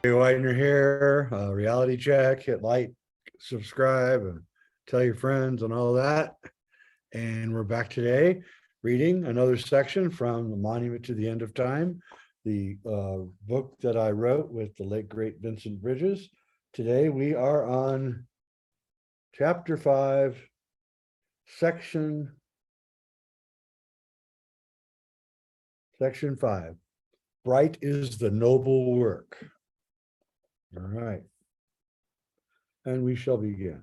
Whiten your hair, reality check, hit like, subscribe, and tell your friends and all that. And we're back today reading another section from The Monument to the End of Time, the book that I wrote with the late great Vincent Bridges. Today we are on chapter 5, section 5. Bright is the noble work. All right. And we shall begin.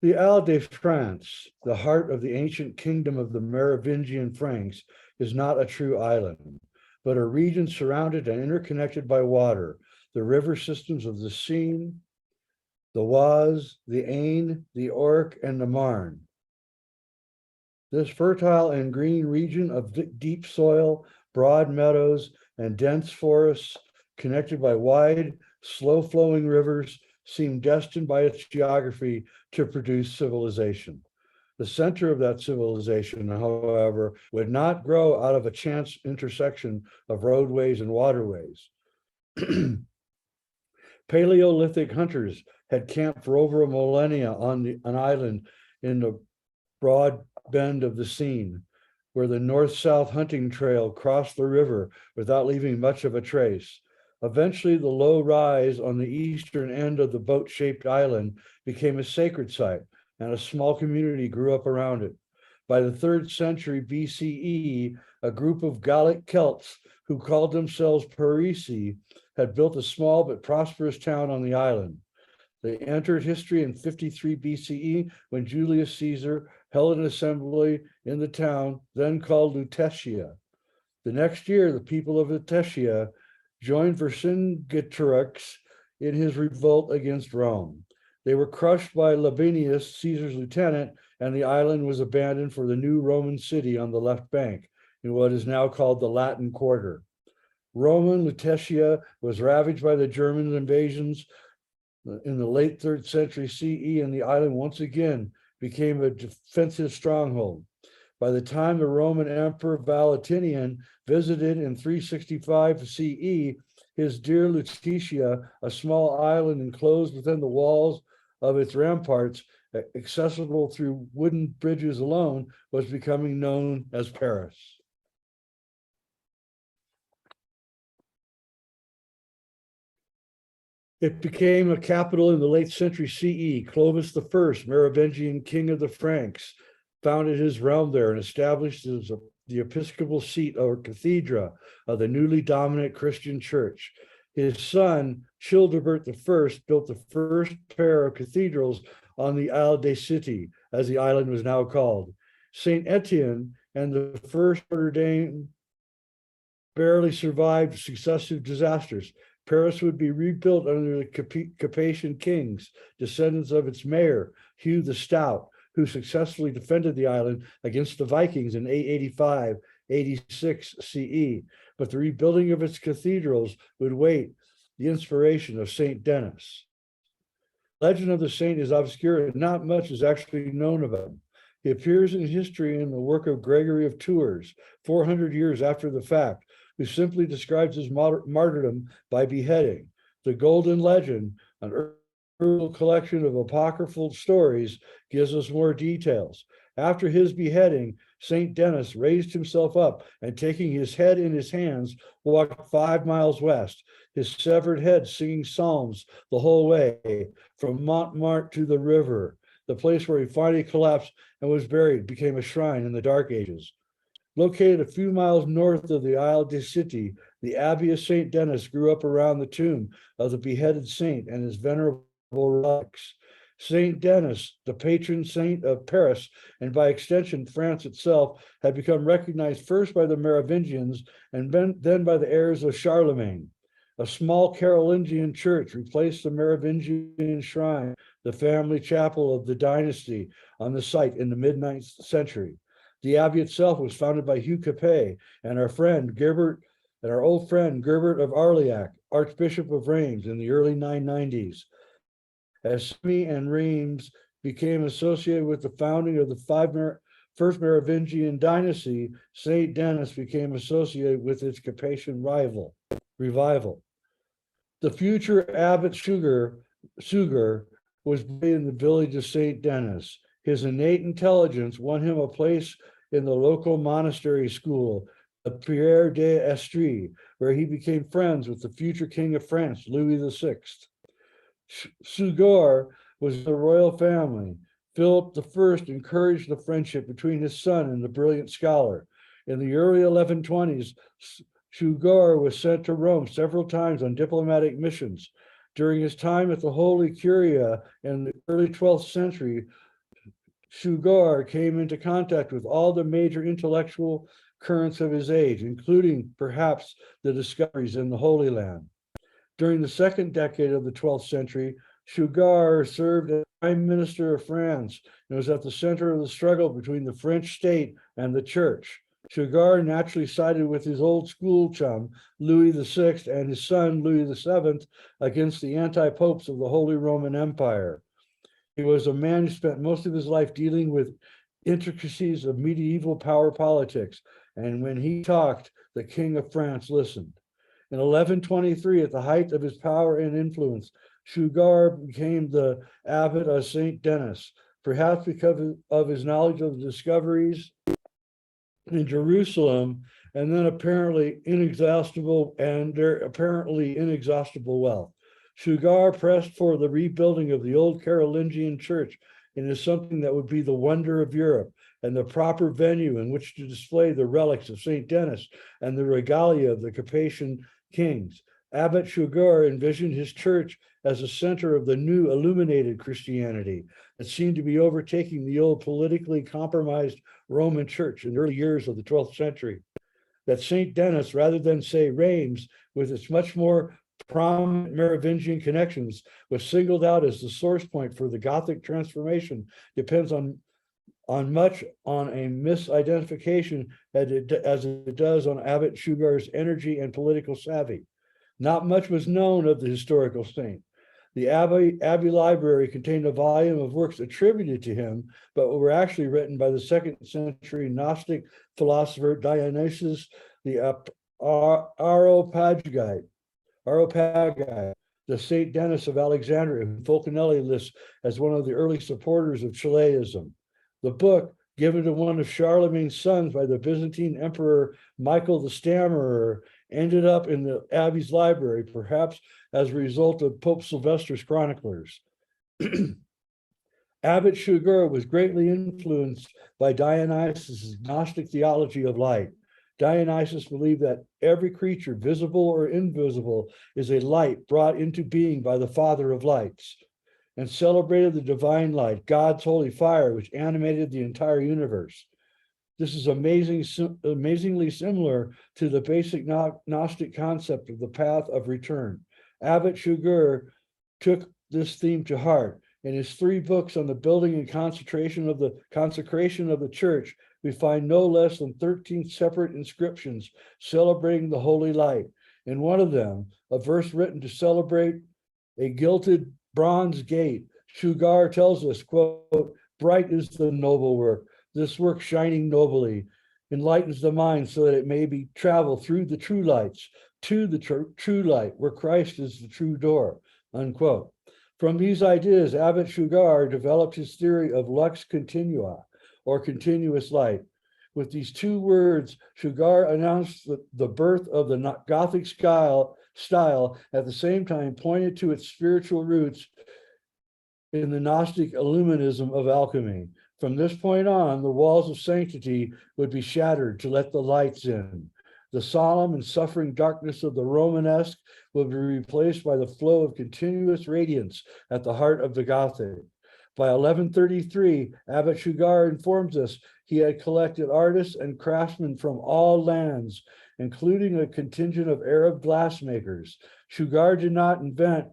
The Isle de France, the heart of the ancient kingdom of the Merovingian Franks, is not a true island, but a region surrounded and interconnected by water, the river systems of the Seine, the Oise, the Aisne, the Ourcq, and the Marne. This fertile and green region of deep soil, broad meadows, and dense forests, connected by wide, slow-flowing rivers, seemed destined by its geography to produce civilization. The center of that civilization, however, would not grow out of a chance intersection of roadways and waterways. Paleolithic hunters had camped for over a millennia on an island in the broad bend of the Seine, where the north-south hunting trail crossed the river without leaving much of a trace. Eventually, the low rise on the eastern end of the boat-shaped island became a sacred site, and a small community grew up around it. By the 3rd century BCE, a group of Gallic Celts who called themselves Parisii had built a small but prosperous town on the island. They entered history in 53 BCE when Julius Caesar held an assembly in the town, then called Lutetia. The next year, the people of Lutetia joined Vercingetorix in his revolt against Rome. They were crushed by Labienus, Caesar's lieutenant, and the island was abandoned for the new Roman city on the left bank, in what is now called the Latin Quarter. Roman Lutetia was ravaged by the German invasions in the late 3rd century CE, and the island once again became a defensive stronghold. By the time the Roman Emperor Valentinian visited in 365 CE, his dear Lutetia, a small island enclosed within the walls of its ramparts, accessible through wooden bridges alone, was becoming known as Paris. It became a capital in the late century CE. Clovis I, Merovingian king of the Franks, founded his realm there and established the episcopal seat or cathedra of the newly dominant Christian church. His son, Childebert I, built the first pair of cathedrals on the Isle de City, as the island was now called. Saint Etienne and the first Notre Dame barely survived successive disasters. Paris would be rebuilt under the Capetian kings, descendants of its mayor, Hugh the Stout, who successfully defended the island against the Vikings in 885-86 CE. But the rebuilding of its cathedrals would wait the inspiration of Saint Denis. Legend of the saint is obscure and not much is actually known about him. He appears in history in the work of Gregory of Tours, 400 years after the fact, who simply describes his martyrdom by beheading. The Golden Legend, an early collection of apocryphal stories, gives us more details. After his beheading, Saint Denis raised himself up and, taking his head in his hands, walked 5 miles west, his severed head singing psalms the whole way from Montmartre to the river. The place where he finally collapsed and was buried became a shrine in the Dark Ages. Located a few miles north of the Isle de City, the Abbey of Saint Denis grew up around the tomb of the beheaded saint and his venerable relics. Saint Denis, the patron saint of Paris, and by extension France itself, had become recognized first by the Merovingians and then by the heirs of Charlemagne. A small Carolingian church replaced the Merovingian shrine, the family chapel of the dynasty, on the site in the mid-9th century. The abbey itself was founded by Hugh Capet and our old friend Gerbert of Arliac, Archbishop of Reims, in the early 990s. As Simi and Reims became associated with the founding of the first Merovingian dynasty, Saint Denis became associated with its Capetian revival. The future Abbot Suger was born in the village of St. Denis. His innate intelligence won him a place in the local monastery school, the Pierre d'Estrie, where he became friends with the future King of France, Louis VI. Suger was in the royal family. Philip I encouraged the friendship between his son and the brilliant scholar. In the early 1120s, Suger was sent to Rome several times on diplomatic missions. During his time at the Holy Curia in the early 12th century, Suger came into contact with all the major intellectual currents of his age, including perhaps the discoveries in the Holy Land. During the second decade of the 12th century, Suger served as Prime Minister of France and was at the center of the struggle between the French state and the church. Suger naturally sided with his old school chum, Louis VI, and his son, Louis VII, against the anti-popes of the Holy Roman Empire. He was a man who spent most of his life dealing with intricacies of medieval power politics, and when he talked, the King of France listened. In 1123, at the height of his power and influence, Suger became the abbot of St. Denis, perhaps because of his knowledge of the discoveries in Jerusalem, and then apparently inexhaustible wealth. Suger pressed for the rebuilding of the old Carolingian church and is something that would be the wonder of Europe and the proper venue in which to display the relics of St. Denis and the regalia of the Capetian kings. Abbot Suger envisioned his church as a center of the new illuminated Christianity that seemed to be overtaking the old politically compromised Roman church in the early years of the 12th century. That St. Denis, rather than say Reims, with its much more prominent Merovingian connections, was singled out as the source point for the Gothic transformation depends on much on a misidentification as it does on Abbot Suger's energy and political savvy. Not much was known of the historical saint. The Abbey Library contained a volume of works attributed to him, but were actually written by the second century Gnostic philosopher Dionysius the Areopagite, the St. Denis of Alexandria, whom Fulcanelli lists as one of the early supporters of Chiliasm. The book, given to one of Charlemagne's sons by the Byzantine Emperor Michael the Stammerer, ended up in the Abbey's library, perhaps as a result of Pope Sylvester's chroniclers. Abbot Suger was greatly influenced by Dionysius' Gnostic theology of light. Dionysius believed that every creature, visible or invisible, is a light brought into being by the Father of lights, and celebrated the divine light, God's holy fire, which animated the entire universe. This is amazingly similar to the basic Gnostic concept of the path of return. Abbot Suger took this theme to heart. In his 3 books on the building and consecration of the church, we find no less than 13 separate inscriptions celebrating the holy light. In one of them, a verse written to celebrate a gilded bronze gate, Suger tells us, quote, "Bright is the noble work. This work shining nobly enlightens the mind so that it may be travel through the true lights to the true light, where Christ is the true door," unquote. From these ideas, Abbot Suger developed his theory of lux continua, or continuous light. With these 2 words, Suger announced the birth of the Gothic style, at the same time pointed to its spiritual roots in the Gnostic illuminism of alchemy. From this point on, the walls of sanctity would be shattered to let the lights in. The solemn and suffering darkness of the Romanesque will be replaced by the flow of continuous radiance at the heart of the Gothic. By 1133, Abbot Suger informs us he had collected artists and craftsmen from all lands, including a contingent of Arab glassmakers. Suger did not invent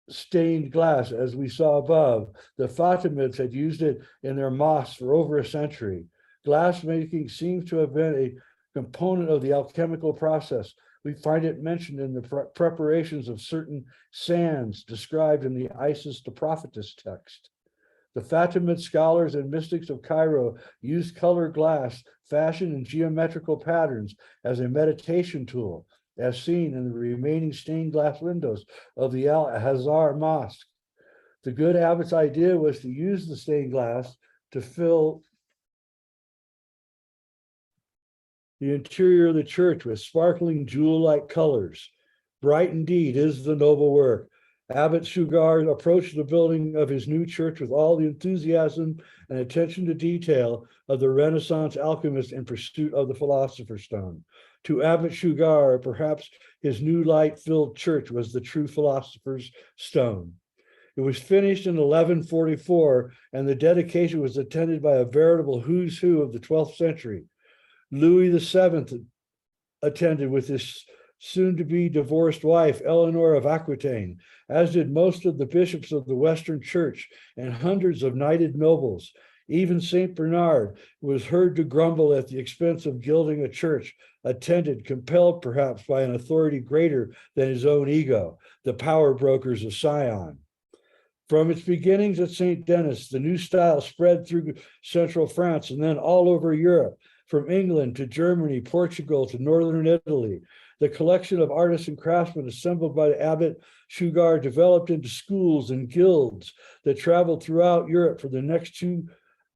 stained glass, as we saw above. The Fatimids had used it in their mosques for over a century. Glassmaking seems to have been a component of the alchemical process. We find it mentioned in the preparations of certain sands described in the Isis the Prophetess text. The Fatimid scholars and mystics of Cairo used colored glass fashioned in geometrical patterns as a meditation tool. as seen in the remaining stained glass windows of the Al Hazar Mosque. The good abbot's idea was to use the stained glass to fill the interior of the church with sparkling jewel-like colors. Bright indeed is the noble work. Abbot Suger approached the building of his new church with all the enthusiasm and attention to detail of the Renaissance alchemist in pursuit of the philosopher's stone. To Abbot Suger, perhaps his new light-filled church was the true philosopher's stone. It was finished in 1144, and the dedication was attended by a veritable who's who of the 12th century. Louis VII attended with his soon-to-be divorced wife, Eleanor of Aquitaine, as did most of the bishops of the Western Church and hundreds of knighted nobles. Even St. Bernard was heard to grumble at the expense of gilding a church, attended, compelled perhaps by an authority greater than his own ego, the power brokers of Sion. From its beginnings at St. Denis, the new style spread through central France and then all over Europe, from England to Germany, Portugal to northern Italy. The collection of artists and craftsmen assembled by Abbot Suger developed into schools and guilds that traveled throughout Europe for the next 2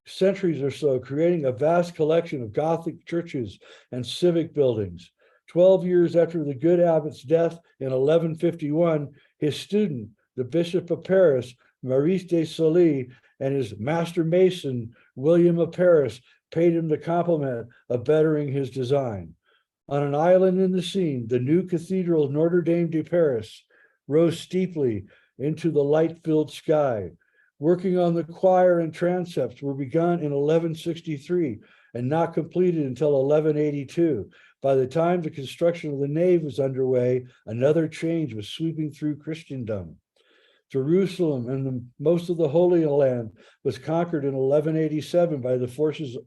centuries or so, creating a vast collection of Gothic churches and civic buildings. 12 years after the good abbot's death in 1151, his student, the Bishop of Paris, Maurice de Sully, and his master mason, William of Paris, paid him the compliment of bettering his design. On an island in the Seine, the new cathedral of Notre Dame de Paris rose steeply into the light-filled sky. Working on the choir and transepts were begun in 1163 and not completed until 1182. By the time the construction of the nave was underway, another change was sweeping through Christendom. Jerusalem and most of the Holy Land was conquered in 1187 by the forces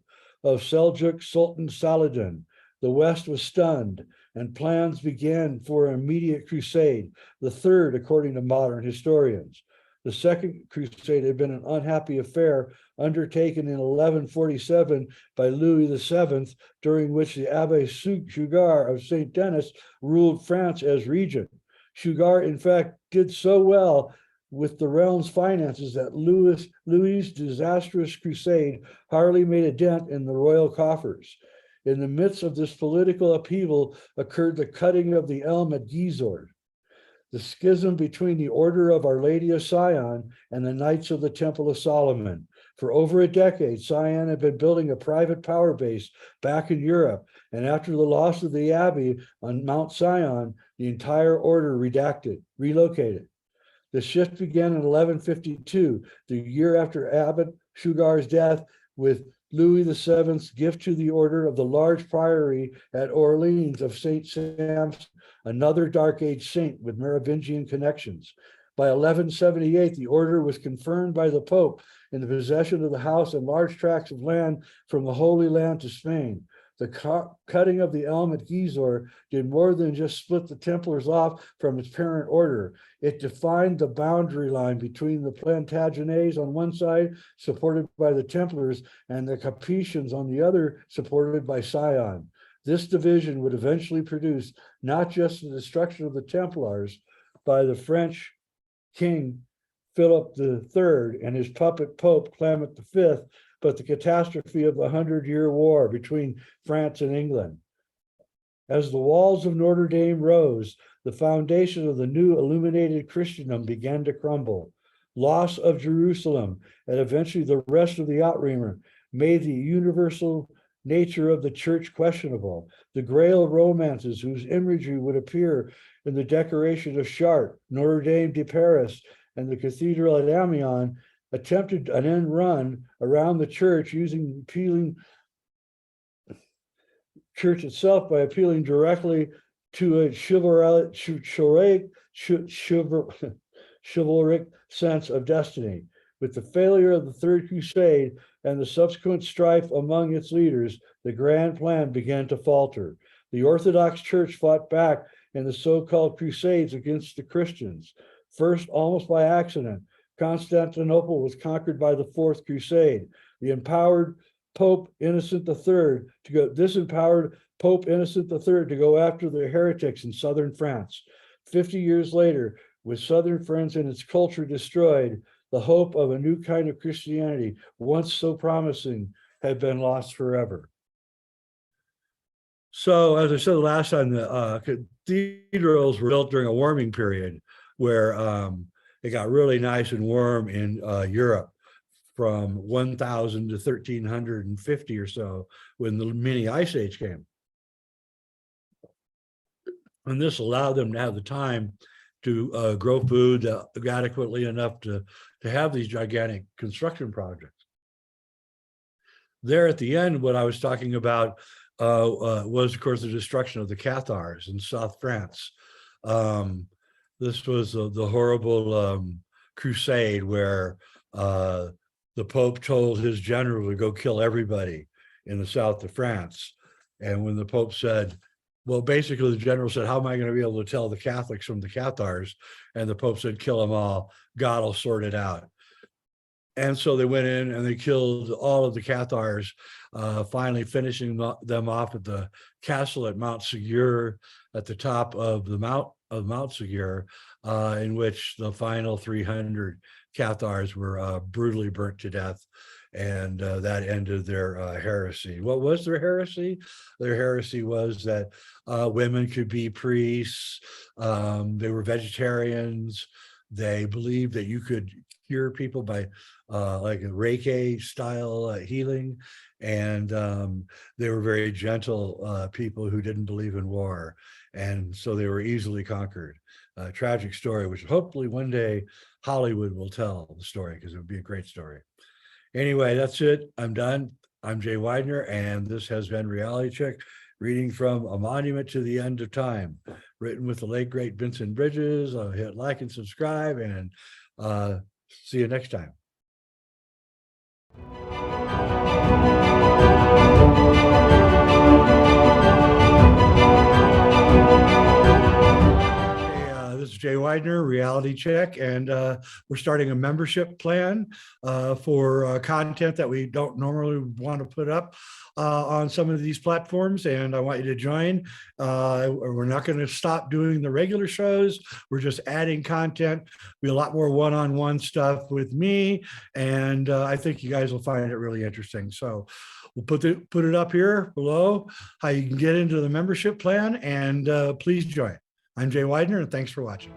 of Seljuk Sultan Saladin. The West was stunned, and plans began for an immediate crusade, the third according to modern historians. The Second Crusade had been an unhappy affair undertaken in 1147 by Louis VII, during which the Abbé Suger of St. Denis ruled France as regent. Suger, in fact, did so well with the realm's finances that Louis's disastrous crusade hardly made a dent in the royal coffers. In the midst of this political upheaval occurred the cutting of the elm at Gisors, the schism between the Order of Our Lady of Sion and the Knights of the Temple of Solomon. For over a decade, Sion had been building a private power base back in Europe, and after the loss of the abbey on Mount Sion, the entire order relocated. The shift began in 1152, the year after Abbot Suger's death, with Louis VII's gift to the order of the large priory at Orleans of St. Samson, another Dark Age saint with Merovingian connections. By 1178, the order was confirmed by the Pope in the possession of the house and large tracts of land from the Holy Land to Spain. The cutting of the elm at Gisors did more than just split the Templars off from its parent order. It defined the boundary line between the Plantagenets on one side, supported by the Templars, and the Capetians on the other, supported by Sion. This division would eventually produce not just the destruction of the Templars by the French King Philip III and his puppet Pope Clement V, but the catastrophe of the 100-Year War between France and England. As the walls of Notre Dame rose, the foundation of the new illuminated Christendom began to crumble. Loss of Jerusalem, and eventually the rest of the Outremer, made the universal nature of the church questionable. The Grail romances, whose imagery would appear in the decoration of Chartres, Notre Dame de Paris, and the cathedral at Amiens, attempted an end run around the church church itself by appealing directly to a chivalric sense of destiny. With the failure of the Third Crusade and the subsequent strife among its leaders, the grand plan began to falter. The Orthodox Church fought back in the so-called Crusades against the Christians. First, almost by accident, Constantinople was conquered by the Fourth Crusade. The empowered Pope Innocent III disempowered Pope Innocent III to go after the heretics in southern France. 50 years later, with southern France and its culture destroyed, the hope of a new kind of Christianity, once so promising, had been lost forever. So, as I said last time, the cathedrals were built during a warming period where it got really nice and warm in Europe from 1000 to 1350 or so when the mini ice age came. And this allowed them to have the time to grow food adequately enough to have these gigantic construction projects. There at the end, what I was talking about was, of course, the destruction of the Cathars in South France. This was the horrible crusade where the Pope told his general to go kill everybody in the south of France. And when the Pope said, well, basically the general said, how am I going to be able to tell the Catholics from the Cathars? And the Pope said, kill them all. God will sort it out. And so they went in and they killed all of the Cathars, finally finishing them off at the castle at Mount Suger, at the top of the Mount Suger, in which the final 300 Cathars were brutally burnt to death. And that ended their heresy. What was their heresy? Their heresy was that women could be priests. They were vegetarians. They believed that you could cure people by like a Reiki style healing. And they were very gentle people who didn't believe in war. And so they were easily conquered. A tragic story, which hopefully one day Hollywood will tell the story, because it would be a great story. Anyway, that's it. I'm done. I'm Jay Widener, and this has been Reality Check, reading from A Monument to the End of Time, written with the late, great Vincent Bridges. Hit like and subscribe, and see you next time. This is Jay Widener, Reality Check, and we're starting a membership plan for content that we don't normally want to put up on some of these platforms, and I want you to join. We're not going to stop doing the regular shows. We're just adding content. Be a lot more one-on-one stuff with me, and I think you guys will find it really interesting. So we'll put it up here below, how you can get into the membership plan, and please join. I'm Jay Widener, and thanks for watching.